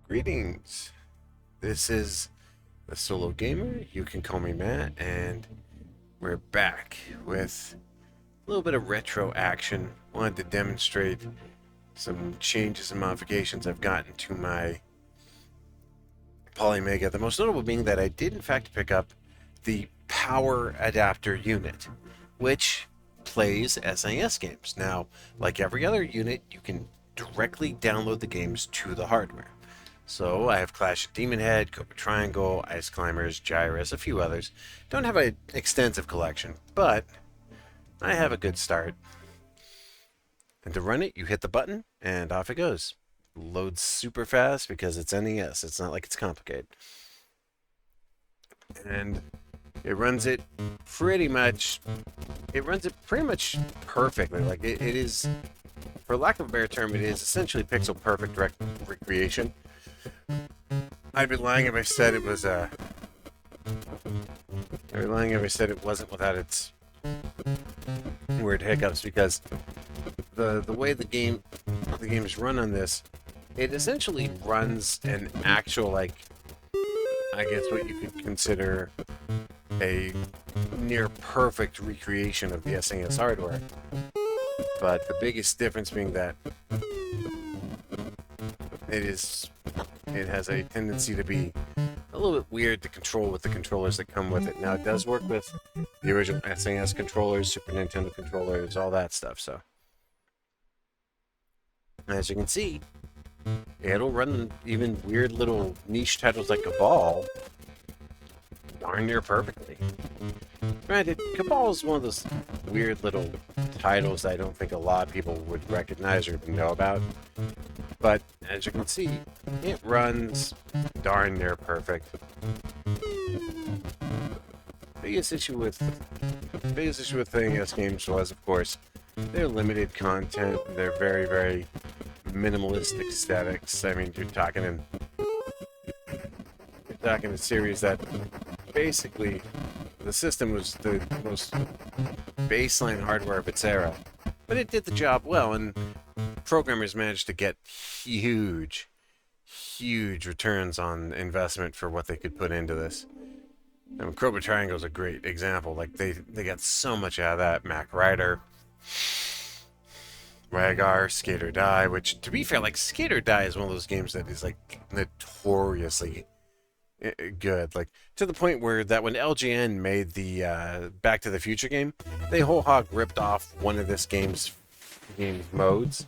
Greetings. This is the Solo Gamer. You can call me Matt, and we're back with a little bit of retro action. Wanted to demonstrate some changes and modifications I've gotten to my Polymega. The most notable being that I did in fact pick up the power adapter unit, which plays SNES games. Now, like every other unit, you can directly download the games to the hardware. So I have Clash of Demon Head, Cobra Triangle, Ice Climbers, Gyrus, a few others. Don't have an extensive collection, but I have a good start. And to run it, you hit the button, and off it goes. Loads super fast because it's NES. It's not like it's complicated. And it runs it pretty much. It runs it pretty much perfectly. Like it is, for lack of a better term, it is essentially pixel perfect recreation. I'd be lying if I said it was I'd be lying if I said it wasn't without its weird hiccups, because the way the game is run on this, it essentially runs an actual, like, I guess what you could consider a near perfect recreation of the SNES hardware. But the biggest difference being that it has a tendency to be a little bit weird to control with the controllers that come with it. Now, it does work with the original SNES controllers, Super Nintendo controllers, all that stuff. So, as you can see, it'll run even weird little niche titles like Cabal darn near perfectly. Granted, Cabal is one of those weird little titles I don't think a lot of people would recognize or know about. But as you can see, it runs darn near perfect. Biggest issue with NES games was, of course, their limited content. They're very, very minimalistic aesthetics. I mean, you're talking a series that basically the system was the most baseline hardware of its era, but it did the job well, and programmers managed to get huge returns on investment for what they could put into this. I mean, Cobra Triangle is a great example. Like, they got so much out of that. Mac Rider, Ragar, Skate or Die, which, to be fair, like, Skate or Die is one of those games that is, like, notoriously good. Like, to the point where that when LGN made the Back to the Future game, they whole hog ripped off one of this game's modes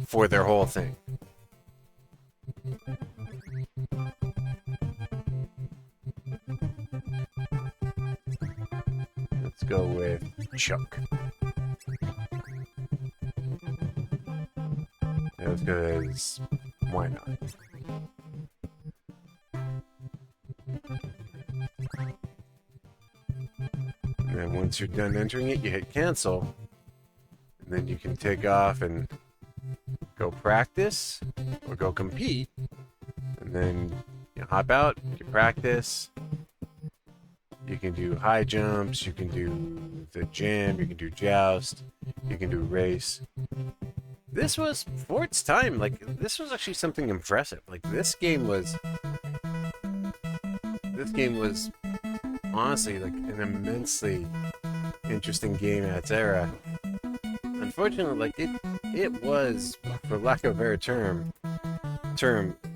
for their whole thing. Let's go with Chuck. Because why not? And then once you're done entering it, you hit cancel. And then you can take off and go practice or go compete. And then you hop out, you practice. You can do high jumps, you can do the jam, you can do joust, you can do race. This was, for its time, like, this was actually something impressive. Like, this game was honestly, like, an immensely interesting game at its era. Unfortunately, like, it was, for lack of a better term,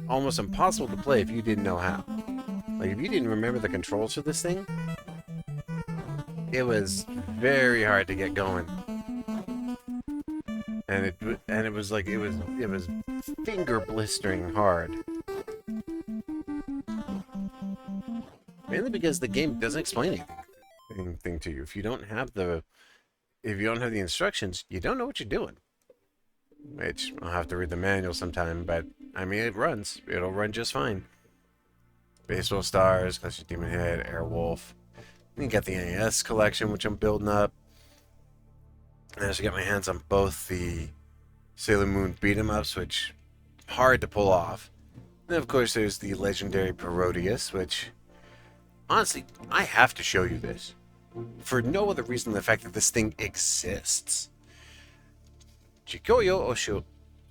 almost impossible to play if you didn't know how. Like, if you didn't remember the controls for this thing, it was very hard to get going. And it was like, it was finger blistering hard. Mainly because the game doesn't explain anything to you. If you don't have the instructions, you don't know what you're doing. Which, I'll have to read the manual sometime, but I mean, it'll run just fine. Baseball Stars, Clash of Demon Head, Airwolf. You got the NES collection, which I'm building up. I actually got my hands on both the Sailor Moon beat 'em ups, which hard to pull off. Then of course there's the legendary Parodius, which honestly I have to show you this for no other reason than the fact that this thing exists. Chikoyo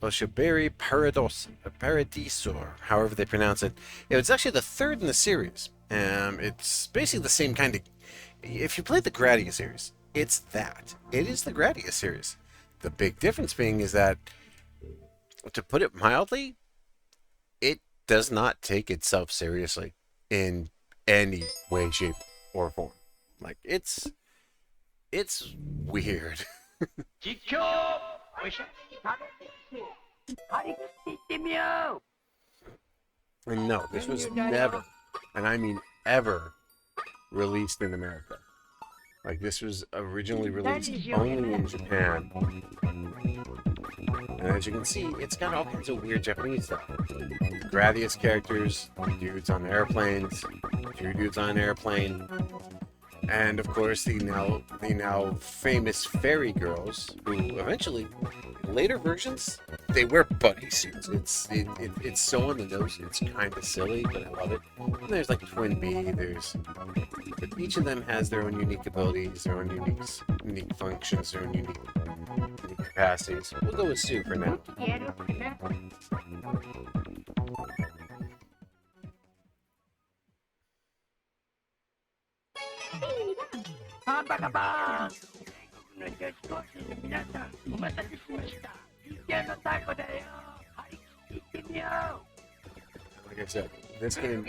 Oshiberi Paradiso, or however they pronounce it. It's actually the third in the series. It's basically the same kind of. If you play the Gradius series, it's that. It is the Gradius series. The big difference being is that, to put it mildly, it does not take itself seriously in any way, shape, or form. Like it's weird. And no, this was never, and I mean ever, released in America. Like, this was originally released only in Japan. And as you can see, it's got all kinds of weird Japanese stuff. Gradius characters, dudes on airplanes, two dudes on an airplane, and of course the now famous fairy girls, who eventually, later versions, they wear bunny suits. It's so on the nose, it's kind of silly, but I love it. And there's like Twin B. But each of them has their own unique abilities, their own unique functions, their own unique capacities. We'll go with Sue for now. Like I said, this game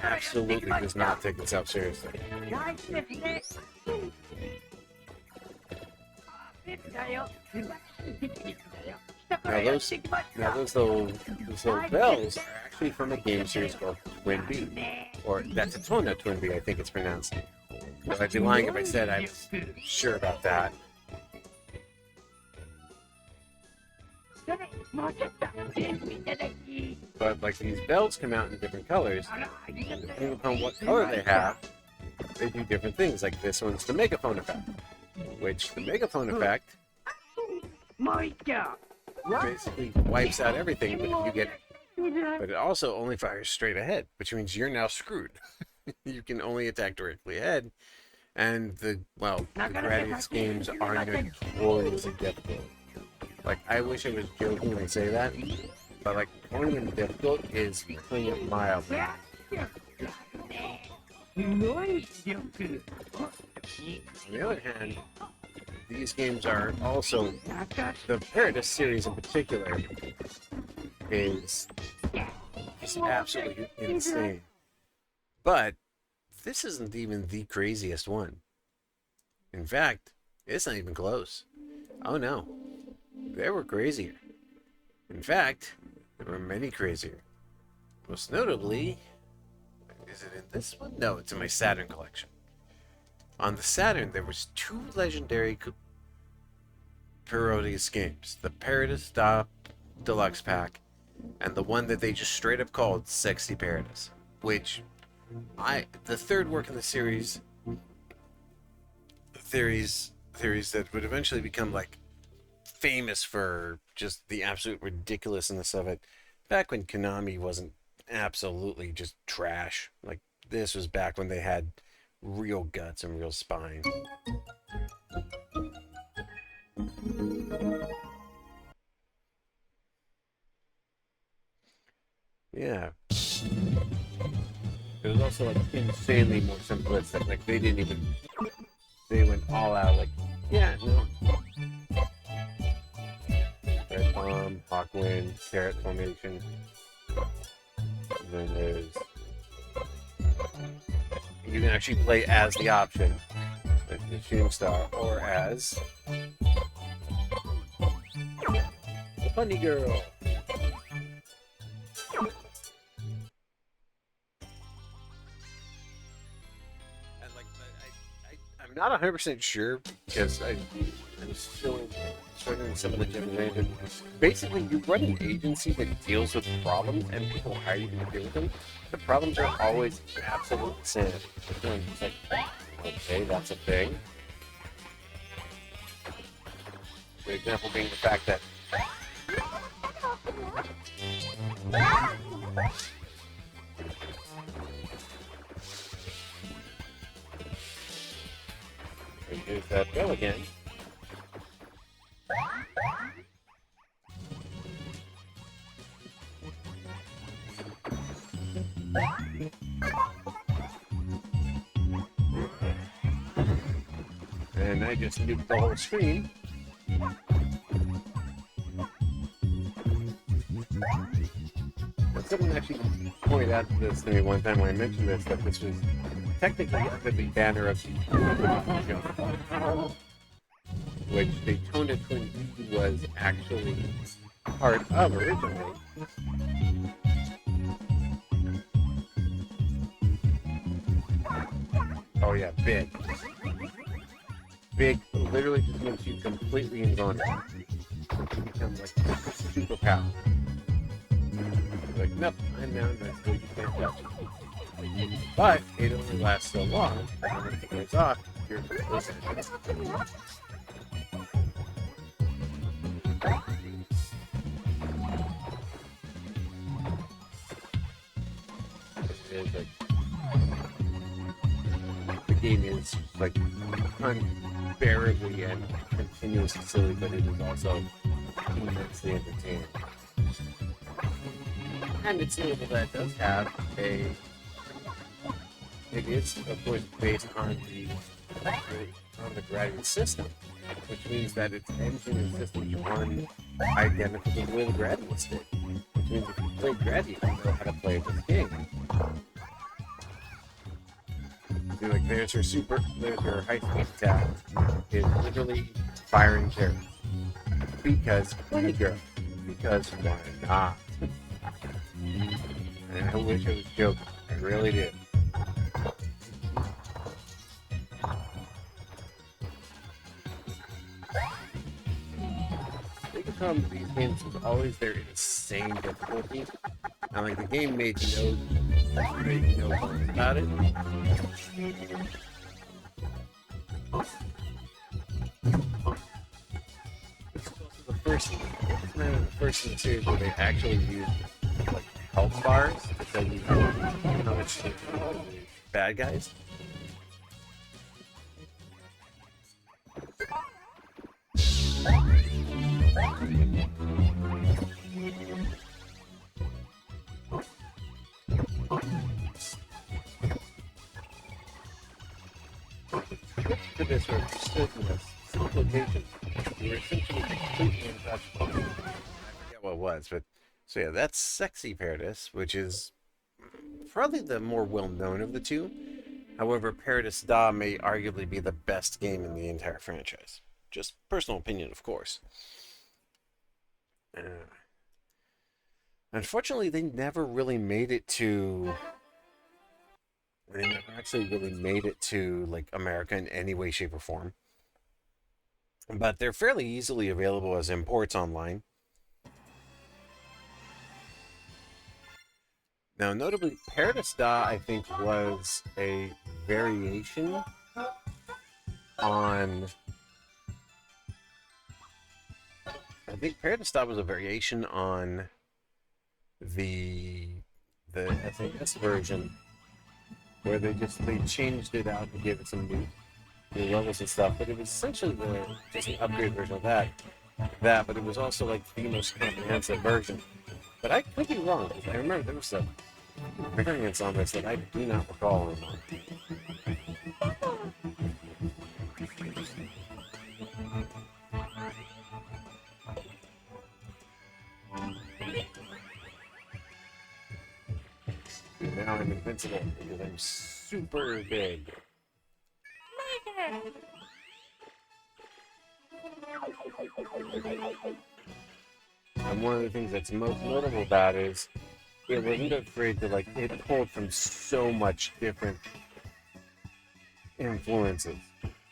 absolutely does not take itself seriously. Now those little bells are actually from a game series called Twin B, or that's Tatona Twin B, I think it's pronounced. But I'd be lying if I said I was sure about that. But like, these bells come out in different colors, and depending upon what color they have, they do different things. Like this one's the megaphone effect, which the megaphone effect basically wipes out everything, but it also only fires straight ahead, which means you're now screwed. You can only attack directly ahead, and the Gradius games are notoriously difficult. Like, I wish I was joking when I say that, but like, calling them difficult is putting it mildly. On the other hand, these games are also, the Paradise series in particular is just absolutely insane. But this isn't even the craziest one. In fact, it's not even close. Oh no, there were crazier. In fact, there were many crazier. Most notably, is it in this one? No, it's in my Saturn collection. On the Saturn, there was two legendary Parodius games. The Paradise Deluxe Pack, and the one that they just straight up called Sexy Paradise. Which, the third work in the series, theories that would eventually become, like, famous for just the absolute ridiculousness of it. Back when Konami wasn't absolutely just trash. Like, this was back when they had real guts and real spine. Yeah. It was also, like, insanely more simplistic. Like, they went all out. Like, yeah, no. Red Bomb, Hawkwind, Carrot Formation. And then there's, you can actually play as the option, the Shooting Star, or as the Bunny Girl. I'm not 100% sure, because I'm still struggling some of the generation. Basically, you run an agency that deals with problems, and people hire you to deal with them. The problems are always absolute insanity. It's like, okay, that's a thing. The example being the fact that and here's that bell again. And I just nuked the whole screen. But someone actually pointed out this to me one time when I mentioned this, that this was technically under the banner of the show, which Daytona 22 was actually part of originally. Oh yeah, big. Big literally just makes you completely invulnerable. You become like super powerful. Like, nope, I'm now invincible, you can't touch me. But it only lasts so long, and when it goes off, you're listening. The game is like unbearably and continuously silly, but it is also immensely entertaining. And it's notable that it does have a. It is, of course, based on the Gradius system, which means that its engine and systems run identical to the way the Gradius did. Which means if you play Gradius, you know how to play this game. So, like, there's her high-speed attack is literally firing terrorists. Because, funny girl, because why not? And I wish I was joking. I really did. These games was always their insane difficulty, and like the game made no bones about it. This is also the first in the series where they actually used like health bars to tell you how much bad guys. To this or simplification, you're essentially completely untouchable. I forget what it was, but so yeah, that's Sexy Paradise, which is probably the more well-known of the two. However, Paradise Da may arguably be the best game in the entire franchise. Just personal opinion, of course. Unfortunately, they never really made it to. They never actually really made it to like America in any way, shape, or form. But they're fairly easily available as imports online. Now, notably, Paradise Da, I think, was a variation on. I think Paradise Da was a variation on the SNES version, where they changed it out and gave it some new levels and stuff. But it was essentially just an upgrade version of that. But it was also like the most comprehensive version. But I could be wrong, because I remember there was some variants on this that I do not recall anymore. Now I'm invincible because I'm super big. And one of the things that's most notable about it is it wasn't afraid to it pulled from so much different influences.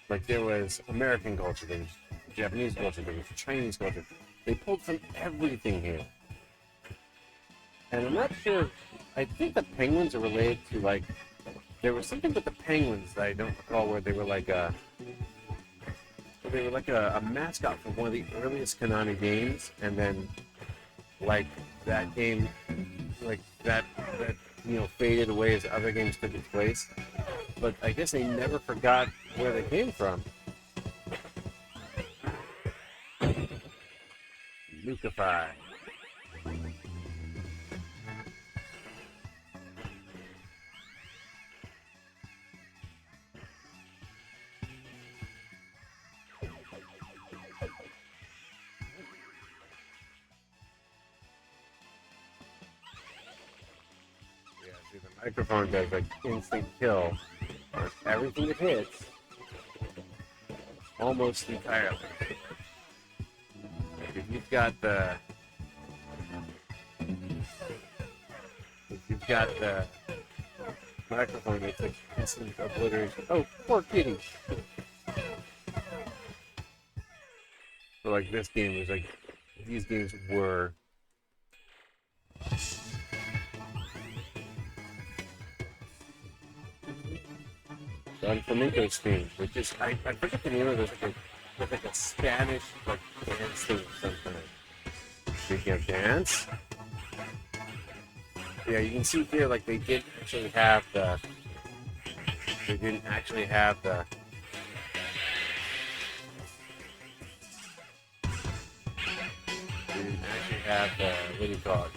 Like there was American culture, there was Japanese culture, there was Chinese culture. They pulled from everything here. And I'm not sure, I think the penguins are related to there was something with the penguins that I don't recall where they were like a mascot for one of the earliest Konami games, and then that game that faded away as other games took its place. But I guess they never forgot where they came from. Lucify. microphone does like instant kill on everything it hits, almost entirely. Like if you've got the microphone, it's like instant obliteration. Oh, poor kitty. But like this game was like, these games were on Flamenco's theme, which is I forget the name of it. There's like a Spanish like dance theme sometimes. Speaking of dance, yeah, you can see here like they didn't actually have the they didn't actually have the what do you call it?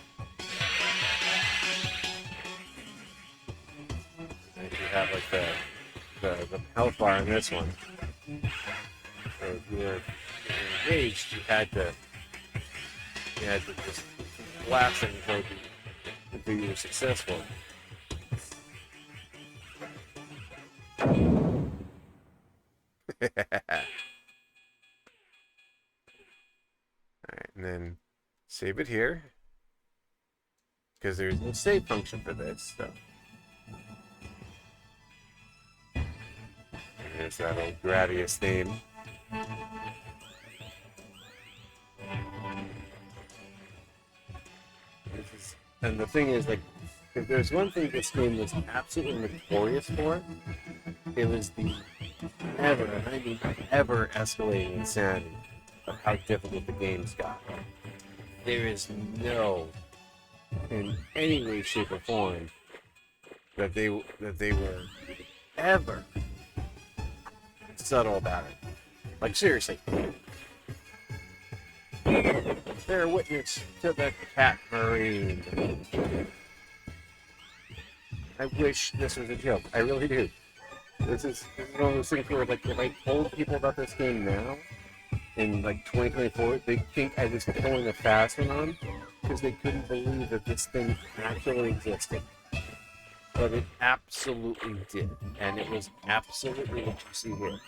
They actually have like the health bar in this one. So if you were engaged, you had to just blast it until you were successful. Alright, and then save it here. Because there's no save function for this, so. And there's that old Gradius theme. And the thing is, like, if there's one thing this game was absolutely notorious for, it was the ever, and I mean ever escalating insanity of how difficult the games got. There is no, in any way, shape, or form, that they were ever subtle about it. Like, seriously. Bear witness to the cat marine. I wish this was a joke. I really do. This is one of those things where, like, if I told people about this game now, in like 2024, they'd think I was pulling a fast one on because they couldn't believe that this thing actually existed. But it absolutely did, and it was absolutely what you see here.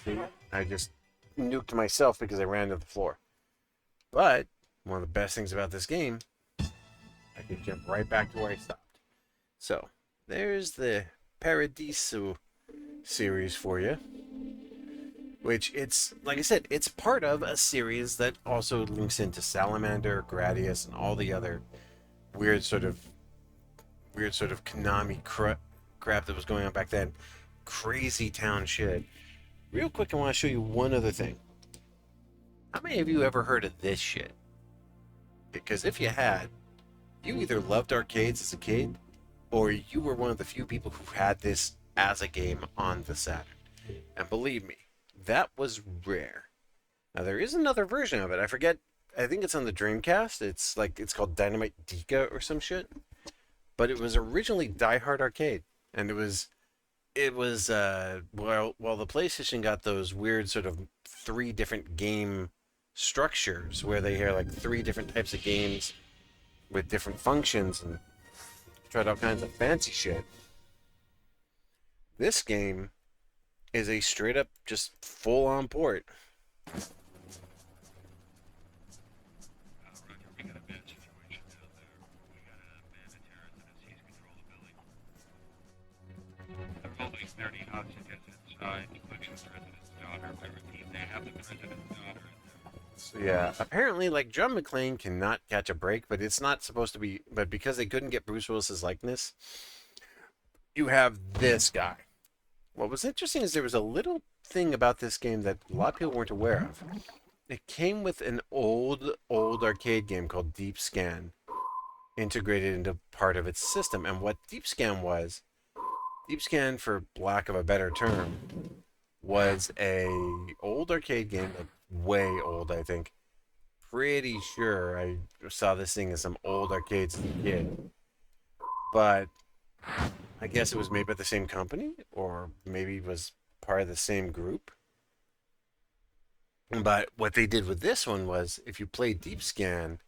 See, I just nuked myself because I ran to the floor. But one of the best things about this game, I could jump right back to where I stopped. So, there's the Paradiso series for you. Which it's, like I said, it's part of a series that also links into Salamander, Gradius, and all the other weird sort of Konami crap that was going on back then. Crazy town shit. Real quick, I want to show you one other thing. How many of you ever heard of this shit? Because if you had, you either loved arcades as a kid, or you were one of the few people who had this as a game on the Saturn. And believe me, that was rare. Now there is another version of it. I forget. I think it's on the Dreamcast. It's called Dynamite Dika or some shit. But it was originally Die Hard Arcade, and it was while the PlayStation got those weird sort of 3 different game structures where they had like 3 different types of games with different functions and tried all kinds of fancy shit. This game is a straight up just full on port. So yeah, apparently, like, John McClane cannot catch a break, but it's not supposed to be. But because they couldn't get Bruce Willis's likeness, you have this guy. What was interesting is there was a little thing about this game that a lot of people weren't aware of. It came with an old arcade game called Deep Scan integrated into part of its system. And what Deep Scan, for lack of a better term, was a old arcade game, like way old, I think. Pretty sure I saw this thing in some old arcades as a kid. But I guess it was made by the same company, or maybe was part of the same group. But what they did with this one was if you play Deep Scan,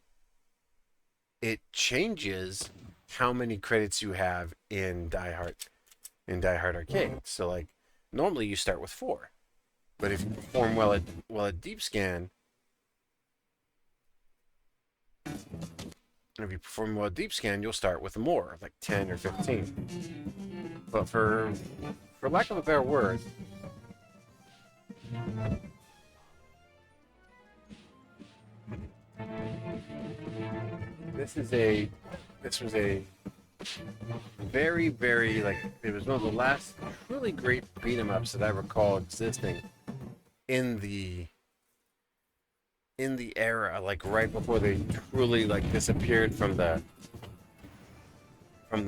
it changes how many credits you have in Die Hard Arcade. So like normally you start with 4. But if you perform well at Deep Scan, you'll start with more, like 10 or 15. But for lack of a better word, this was a very, very, like, it was one of the last really great beat 'em ups that I recall existing in the era, like right before they truly like disappeared from the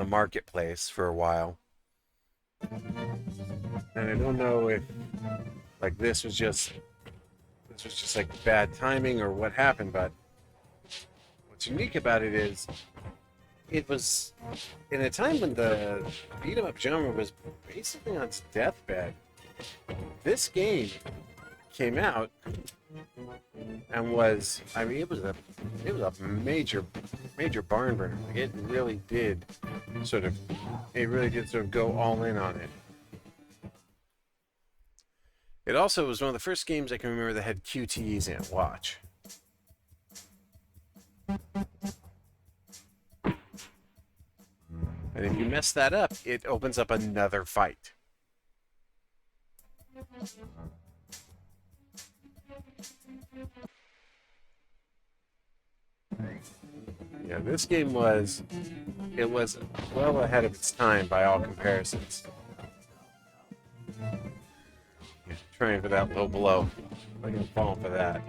marketplace for a while. And I don't know if like this was just like bad timing or what happened, but what's unique about it is it was in a time when the beat 'em up genre was basically on its deathbed. This game came out and was, I mean, it was a major barn burner. Like it really did sort of go all in on it. It also was one of the first games I can remember that had QTEs in it. Watch. And if you mess that up, it opens up another fight. Yeah, this game was well ahead of its time by all comparisons. Yeah, trying for that low blow. I'm gonna fall for that.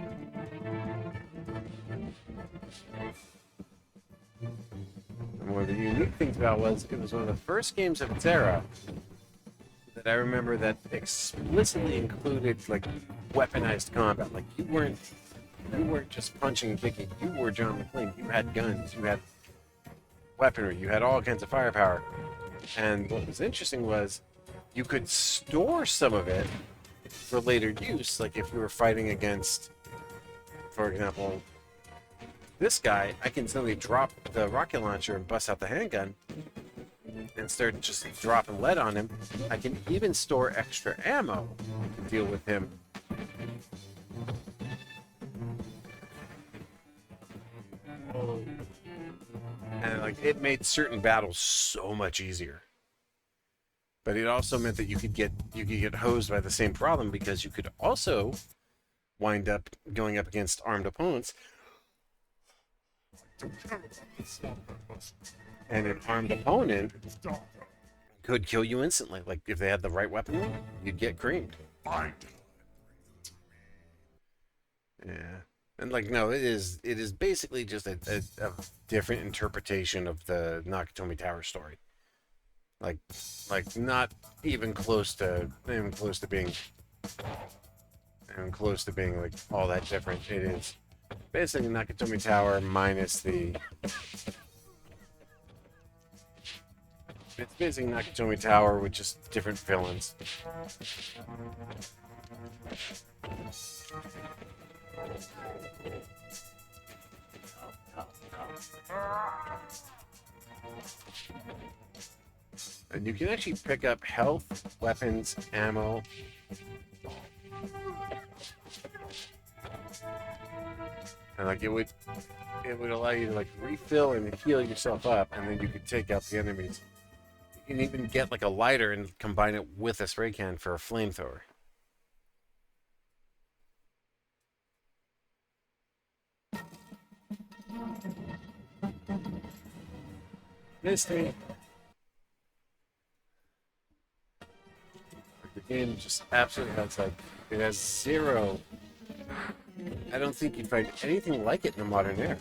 And one of the unique things about it was one of the first games of its era that I remember that explicitly included like weaponized combat. Like you weren't just punching and kicking. You were John McClane. You had guns. You had weaponry. You had all kinds of firepower. And what was interesting was you could store some of it for later use. Like if you were fighting against, for example, this guy, I can suddenly drop the rocket launcher and bust out the handgun and start just dropping lead on him. I can even store extra ammo to deal with him. And like it made certain battles so much easier. But it also meant that you could get hosed by the same problem, because you could also wind up going up against armed opponents. And an armed opponent could kill you instantly. Like if they had the right weaponry, you'd get creamed. Yeah. And like no, it is basically just a different interpretation of the Nakatomi Tower story. Like not even close to being like all that different. It is basically Nakatomi Tower minus the. It's basically Nakatomi Tower with just different villains. And you can actually pick up health, weapons, ammo. And like it would allow you to like refill and heal yourself up, and then you could take out the enemies. You can even get like a lighter and combine it with a spray can for a flamethrower. This thing. The game just absolutely has like, it has zero. I don't think you'd find anything like it in the modern era.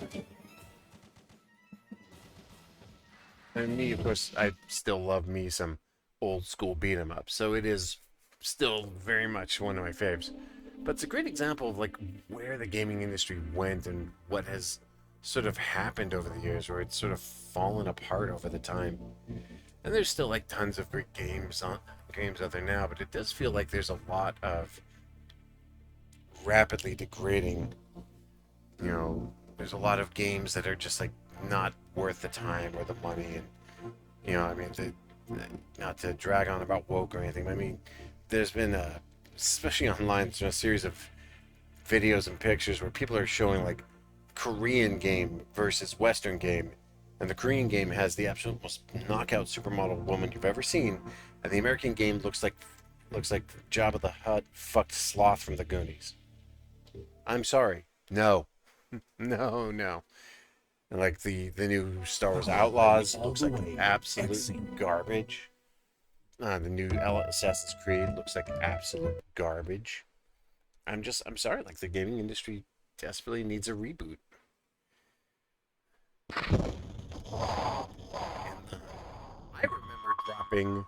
And me, of course, I still love me some old school beat 'em up, so it is still very much one of my faves. But it's a great example of like where the gaming industry went and what has sort of happened over the years, where it's sort of fallen apart over the time. And there's still like tons of great games games out there now, but it does feel like there's a lot of rapidly degrading. There's a lot of games that are just like not worth the time or the money, and I mean, not to drag on about woke or anything. But I mean, there's been especially online, there's been a series of videos and pictures where people are showing like Korean game versus Western game, and the Korean game has the absolute most knockout supermodel woman you've ever seen, and the American game looks like Jabba the Hutt fucked Sloth from the Goonies. I'm sorry, no, no. And like the new Star Wars Outlaws looks like absolute garbage. The new Assassin's Creed looks like absolute garbage. I'm sorry, like the gaming industry desperately needs a reboot. And I remember dropping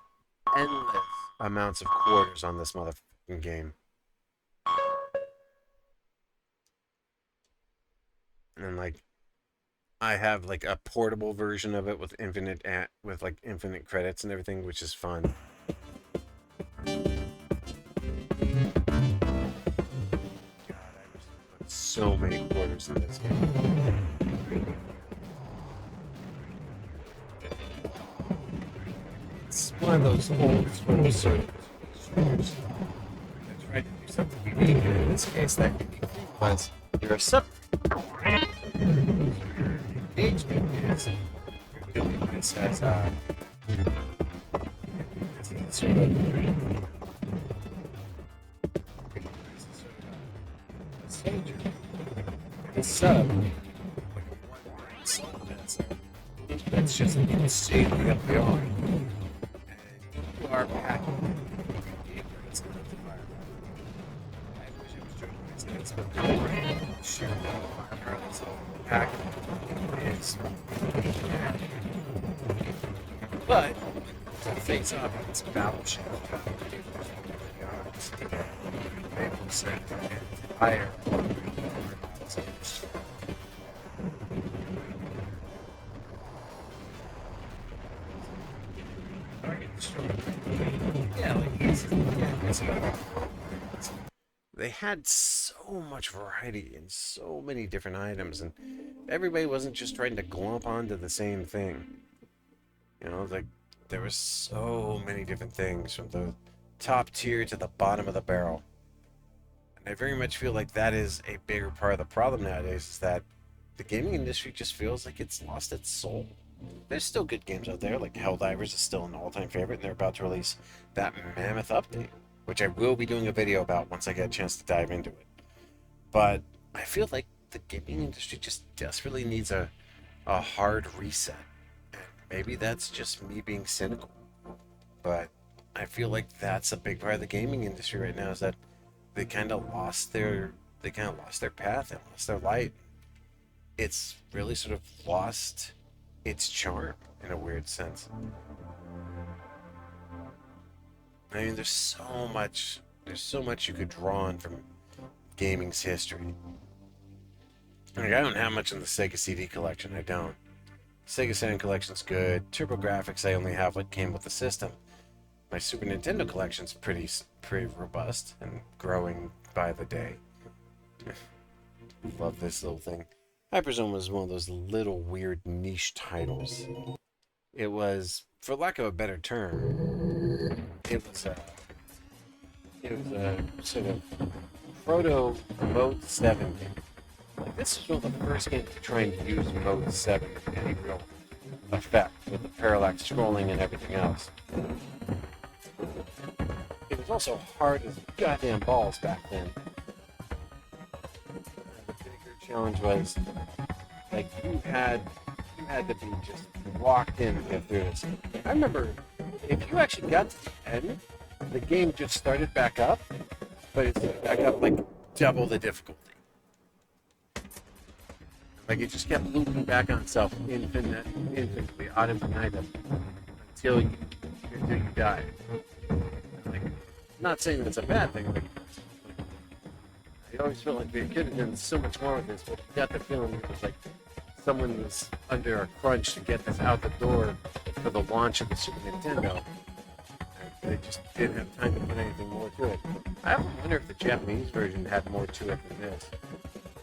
endless amounts of quarters on this motherfucking game. And like I have like a portable version of it with infinite credits and everything, which is fun. God, I just put so many quarters in this game. It's one of those old school circuits. I tried to do something unique, and in this case, that unique was you're a sub. Engagement is it says sort of soldier. The sub, like a one-line sub that's just insanely up the arm. And you are packing game rates in the environment. I wish I was joking myself, but the sheer amount of firepower that's packing is but to face off against battleship naval center and fire they had so much variety and so many different items, and everybody wasn't just trying to glomp onto the same thing. Like there was so many different things from the top tier to the bottom of the barrel. And I very much feel like that is a bigger part of the problem nowadays, is that the gaming industry just feels like it's lost its soul. There's still good games out there, like Helldivers is still an all-time favorite, and they're about to release that mammoth update, which I will be doing a video about once I get a chance to dive into it. But I feel like the gaming industry just desperately needs a hard reset. And maybe that's just me being cynical. But I feel like that's a big part of the gaming industry right now, is that they kind of lost their path and lost their light. It's really sort of lost its charm in a weird sense. I mean, there's so much you could draw on from gaming's history. Like, I don't have much in the Sega CD collection. I don't. Sega Saturn collection's good. TurboGrafx, I only have what came with the system. My Super Nintendo collection's pretty robust and growing by the day. Love this little thing. I presume it was one of those little weird niche titles. It was, for lack of a better term, it was a sort of proto Mode 7 game. Like, this is one of the first games to try and use Mode 7 in any real effect, with the parallax scrolling and everything else. It was also hard as goddamn balls back then. The bigger challenge was, like, you had to be just locked in to get through this. I remember, if you actually got to the end, the game just started back up, but it started back up like double the difficulty. Like, it just kept looping back on itself infinitely, ad infinitum, until you die. Like, not saying that's a bad thing. Like, I always felt like they could have done so much more with this, but you got the feeling it was like someone was under a crunch to get this out the door for the launch of the Super Nintendo. they just didn't have time to put anything more to it. I often wonder if the Japanese version had more to it than this.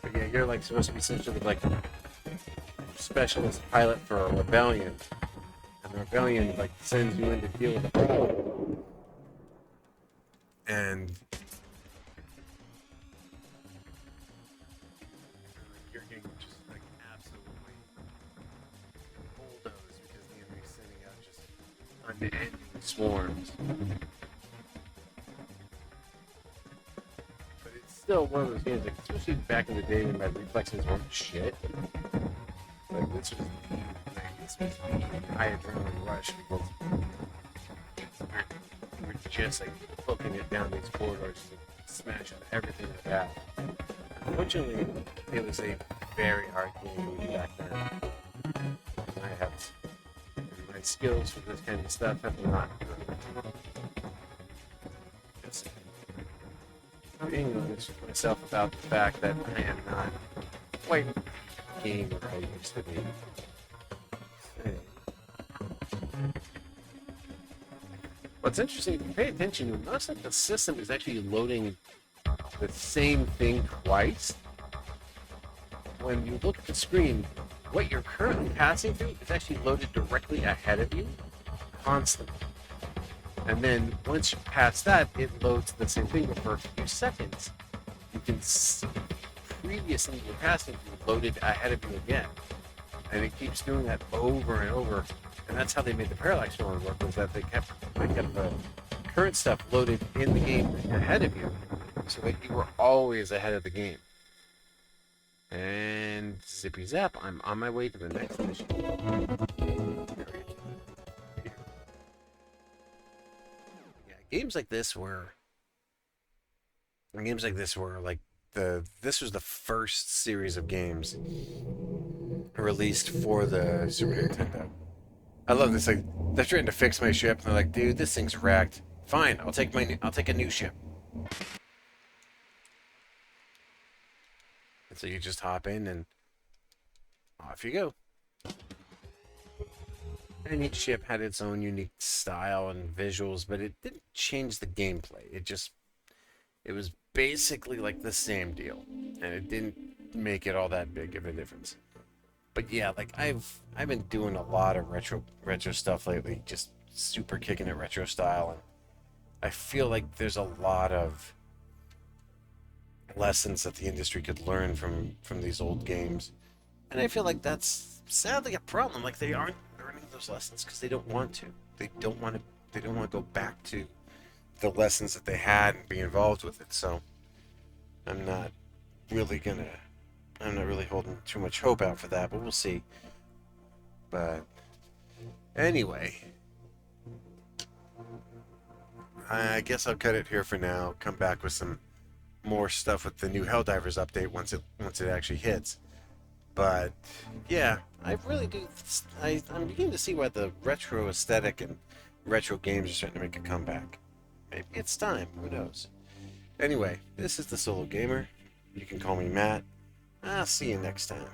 But yeah, you're like supposed to be some sort of like specialist pilot for a rebellion, and the rebellion like sends you in to deal with the problem. And you're getting just like absolutely bulldozed because the enemy's sending out just unending swarms. But it's still one of those games, like, especially back in the day when my reflexes weren't shit. But this was the high adrenaline rush because we're just like poking it down these corridors to smash out everything like that. Unfortunately, it was a very hard game back then. I have my skills for this kind of stuff have not just being honest with myself about the fact that I am not quite gamer I used to be. What's interesting, if you pay attention, you'll notice that the system is actually loading the same thing twice. When you look at the screen, what you're currently passing through is actually loaded directly ahead of you, constantly. And then once you pass that, it loads the same thing, but for a few seconds, you can see previously you're passing through loaded ahead of you again. And it keeps doing that over and over. And that's how they made the parallax storm work, was that they kept the current stuff loaded in the game ahead of you, so that you were always ahead of the game. And zippy zap, I'm on my way to the next mission. Yeah, games like this were like this was the first series of games released for the Super Nintendo. I love this. Like, they're trying to fix my ship, and they're like, "Dude, this thing's wrecked. Fine, I'll take a new ship." And so you just hop in, and off you go. And each ship had its own unique style and visuals, but it didn't change the gameplay. It was basically like the same deal, and it didn't make it all that big of a difference. But yeah, like I've been doing a lot of retro stuff lately, just super kicking it retro style, and I feel like there's a lot of lessons that the industry could learn from these old games. And I feel like that's sadly a problem. Like, they aren't learning those lessons because they don't want to. They don't want to go back to the lessons that they had and be involved with it. So I'm not really holding too much hope out for that, but we'll see. But anyway, I guess I'll cut it here for now. Come back with some more stuff with the new Helldivers update once it actually hits. But yeah, I really do. I'm beginning to see why the retro aesthetic and retro games are starting to make a comeback. Maybe it's time. Who knows? Anyway, this is the Solo Gamer. You can call me Matt. I'll see you next time.